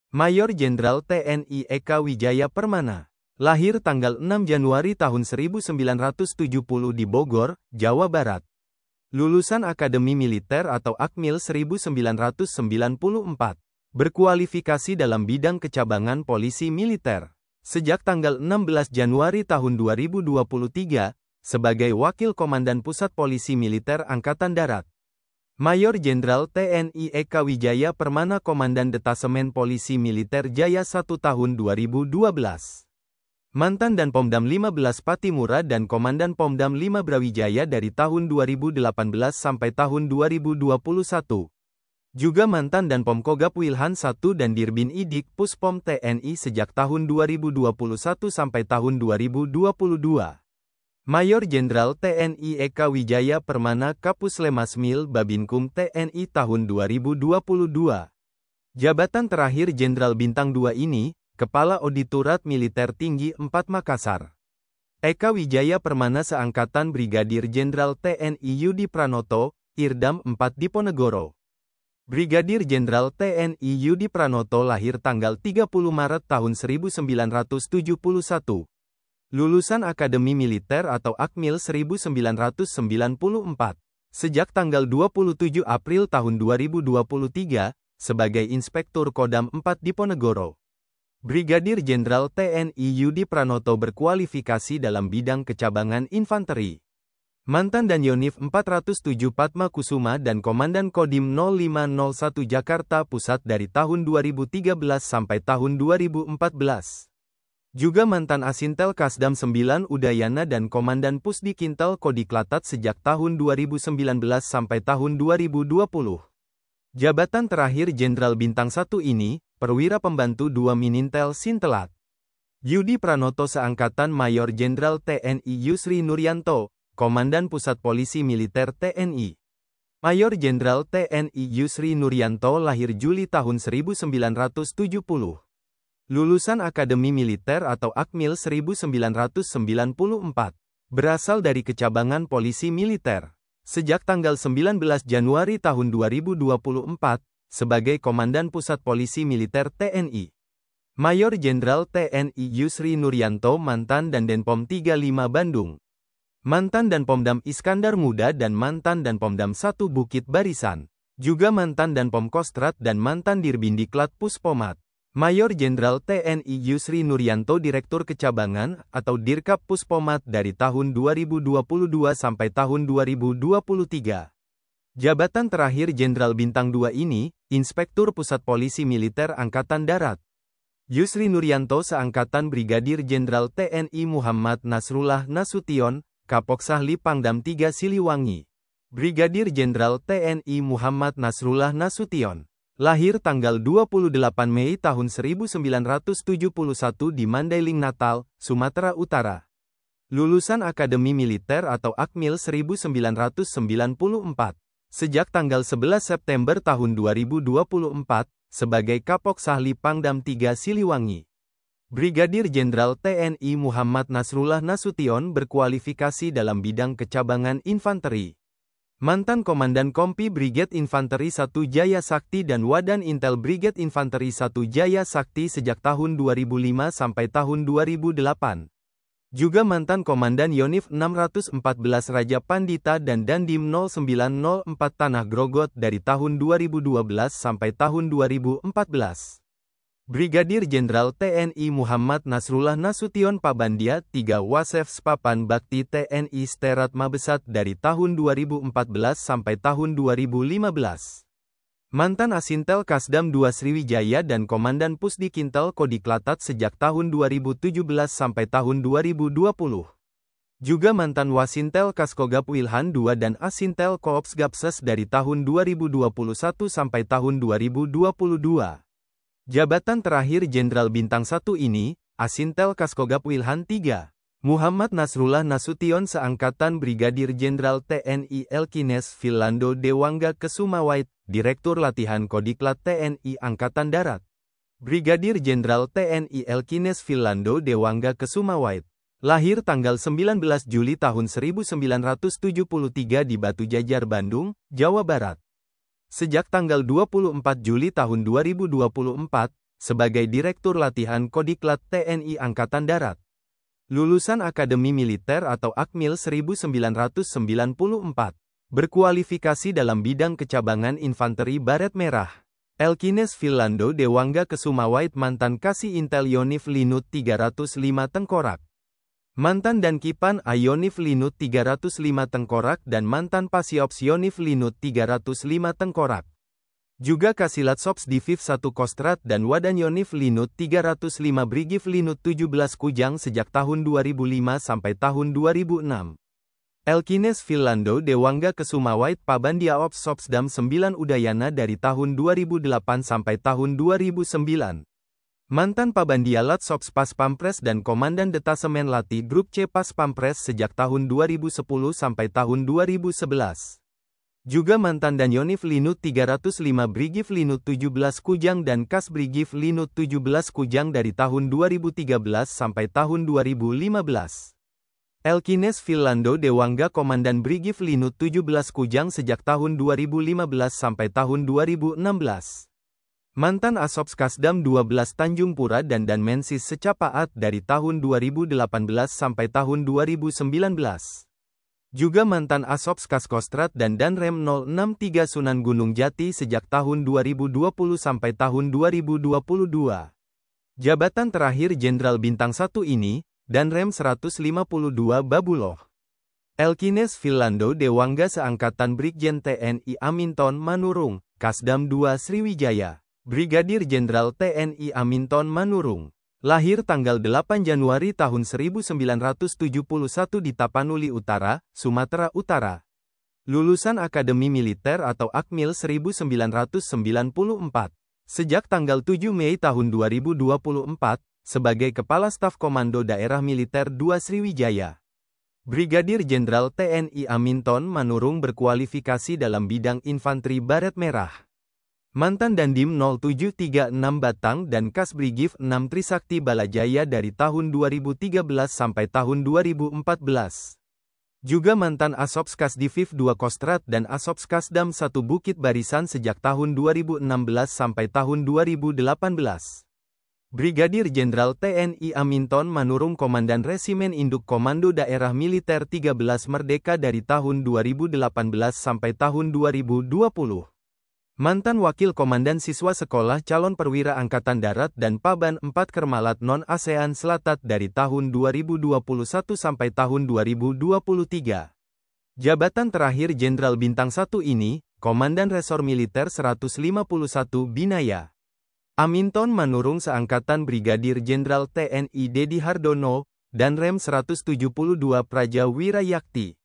Mayor Jenderal TNI Eka Wijaya Permana. Lahir tanggal 6 Januari tahun 1970 di Bogor, Jawa Barat. Lulusan Akademi Militer atau Akmil 1994. Berkualifikasi dalam bidang kecabangan polisi militer. Sejak tanggal 16 Januari tahun 2023, sebagai Wakil Komandan Pusat Polisi Militer Angkatan Darat. Mayor Jenderal TNI Eka Wijaya Permana Komandan Detasemen Polisi Militer Jaya 1 tahun 2012. Mantan dan Pomdam 15 Patimura dan Komandan Pomdam 5 Brawijaya dari tahun 2018 sampai tahun 2021. Juga mantan dan Pomkogap Wilhan 1 dan Dirbin Idik Puspom TNI sejak tahun 2021 sampai tahun 2022. Mayor Jenderal TNI Eka Wijaya Permana Kapuslemasmil Babinkum TNI tahun 2022. Jabatan terakhir Jenderal Bintang 2 ini, Kepala Auditorat Militer Tinggi 4 Makassar. Eka Wijaya Permana seangkatan Brigadir Jenderal TNI Yudi Pranoto, Irdam 4 Diponegoro. Brigadir Jenderal TNI Yudi Pranoto lahir tanggal 30 Maret tahun 1971. Lulusan Akademi Militer atau Akmil 1994. Sejak tanggal 27 April tahun 2023, sebagai Inspektur Kodam 4 Diponegoro. Brigadir Jenderal TNI Yudi Pranoto berkualifikasi dalam bidang kecabangan infanteri. Mantan dan Yonif 407 Padma Kusuma dan Komandan Kodim 0501 Jakarta Pusat dari tahun 2013 sampai tahun 2014. Juga mantan Asintel Kasdam 9 Udayana dan Komandan Pusdikintel Kodiklatat sejak tahun 2019 sampai tahun 2020. Jabatan terakhir Jenderal Bintang 1 ini, Perwira Pembantu 2 Minintel Sintelat. Yudi Pranoto seangkatan Mayor Jenderal TNI Yusri Nuryanto, Komandan Pusat Polisi Militer TNI. Mayor Jenderal TNI Yusri Nuryanto lahir Juli tahun 1970. Lulusan Akademi Militer atau Akmil 1994. Berasal dari kecabangan polisi militer. Sejak tanggal 19 Januari tahun 2024, sebagai Komandan Pusat Polisi Militer TNI. Mayor Jenderal TNI Yusri Nuryanto mantan dan Denpom 35 Bandung. Mantan dan Pomdam Iskandar Muda dan mantan dan Pomdam 1 Bukit Barisan. Juga mantan dan Pomkostrat dan mantan Dirbindiklat Puspomat. Mayor Jenderal TNI Yusri Nuryanto Direktur Kecabangan atau Dirkap Puspomat dari tahun 2022 sampai tahun 2023. Jabatan terakhir Jenderal Bintang 2 ini, Inspektur Pusat Polisi Militer Angkatan Darat. Yusri Nuryanto seangkatan Brigadir Jenderal TNI Muhammad Nasrullah Nasution, Kapok Sahli Pangdam 3 Siliwangi. Brigadir Jenderal TNI Muhammad Nasrullah Nasution. Lahir tanggal 28 Mei tahun 1971 di Mandailing Natal, Sumatera Utara. Lulusan Akademi Militer atau Akmil 1994. Sejak tanggal 11 September tahun 2024, sebagai Kapok Sahli Pangdam 3 Siliwangi. Brigadir Jenderal TNI Muhammad Nasrullah Nasution berkualifikasi dalam bidang kecabangan infanteri. Mantan Komandan Kompi Brigade Infanteri 1 Jaya Sakti dan Wadan Intel Brigade Infanteri 1 Jaya Sakti sejak tahun 2005 sampai tahun 2008. Juga mantan Komandan Yonif 614 Raja Pandita dan Dandim 0904 Tanah Grogot dari tahun 2012 sampai tahun 2014. Brigadir Jenderal TNI Muhammad Nasrullah Nasution Pabandia 3 Wasef Spapan Bakti TNI Sterat Mabesat dari tahun 2014 sampai tahun 2015. Mantan Asintel Kasdam 2 Sriwijaya dan Komandan Pusdikintel Kodiklatat sejak tahun 2017 sampai tahun 2020. Juga mantan Wasintel Kaskogap Wilhan 2 dan Asintel Koops Gapses dari tahun 2021 sampai tahun 2022. Jabatan terakhir Jenderal Bintang 1 ini, Asintel Kaskogap Wilhan 3. Muhammad Nasrullah Nasution seangkatan Brigadir Jenderal TNI Elkines Philando Dewangga Kesumawait, Direktur Latihan Kodiklat TNI Angkatan Darat. Brigadir Jenderal TNI Elkines Philando Dewangga Kesumawait. Lahir tanggal 19 Juli tahun 1973 di Batu Jajar, Bandung, Jawa Barat. Sejak tanggal 24 Juli tahun 2024, sebagai Direktur Latihan Kodiklat TNI Angkatan Darat. Lulusan Akademi Militer atau Akmil 1994. Berkualifikasi dalam bidang kecabangan infanteri baret merah. Elkines Philando Dewangga Kesumawait mantan Kasih Intel Yonif Linut 305 Tengkorak. Mantan dan Kipan Ayonif Linut 305 Tengkorak dan mantan Pasiops Yonif Linut 305 Tengkorak. Juga Kasilat Sops Diviv 1 Kostrat dan Wadan Yonif Linut 305 Brigif Linut 17 Kujang sejak tahun 2005 sampai tahun 2006. Elkines Philando Dewangga Kesumawait Pabandia Ops Sopsdam 9 Udayana dari tahun 2008 sampai tahun 2009. Mantan Pabandia Lat Sops Pas Pampres dan Komandan Detasemen Lati Grup C Pas Pampres sejak tahun 2010 sampai tahun 2011. Juga mantan dan Yonif Linut 305 Brigif Linut 17 Kujang dan Kas Brigif Linut 17 Kujang dari tahun 2013 sampai tahun 2015. Elkines Philando Dewangga Komandan Brigif Linut 17 Kujang sejak tahun 2015 sampai tahun 2016. Mantan Asops Kasdam 12 Tanjung Pura dan Mensis Secapaat dari tahun 2018 sampai tahun 2019. Juga mantan Asops Kaskostrat dan Danrem 063 Sunan Gunung Jati sejak tahun 2020 sampai tahun 2022. Jabatan terakhir Jenderal Bintang 1 ini, Danrem 152 Babuloh. Elkines Philando Dewangga seangkatan Brigjen TNI Aminton Manurung, Kasdam 2 Sriwijaya, Brigadir Jenderal TNI Aminton Manurung. Lahir tanggal 8 Januari tahun 1971 di Tapanuli Utara, Sumatera Utara. Lulusan Akademi Militer atau Akmil 1994. Sejak tanggal 7 Mei tahun 2024, sebagai Kepala Staf Komando Daerah Militer 2 Sriwijaya. Brigadir Jenderal TNI Aminton Manurung berkualifikasi dalam bidang infanteri baret merah. Mantan Dandim 0736 Batang dan Kas Brigif 6 Trisakti Balajaya dari tahun 2013 sampai tahun 2014. Juga mantan Asops Kasdiviv 2 Kostrat dan Asops Kasdam 1 Bukit Barisan sejak tahun 2016 sampai tahun 2018. Brigadir Jenderal TNI Aminton Manurung Komandan Resimen Induk Komando Daerah Militer 13 Merdeka dari tahun 2018 sampai tahun 2020. Mantan Wakil Komandan Siswa Sekolah Calon Perwira Angkatan Darat dan Paban 4 Kermalat Non-ASEAN Selatat dari tahun 2021 sampai tahun 2023. Jabatan terakhir Jenderal Bintang 1 ini, Komandan Resor Militer 151 Binaya. Aminton Manurung seangkatan Brigadir Jenderal TNI Dedi Hardono, Danrem 172 Praja Wirayakti.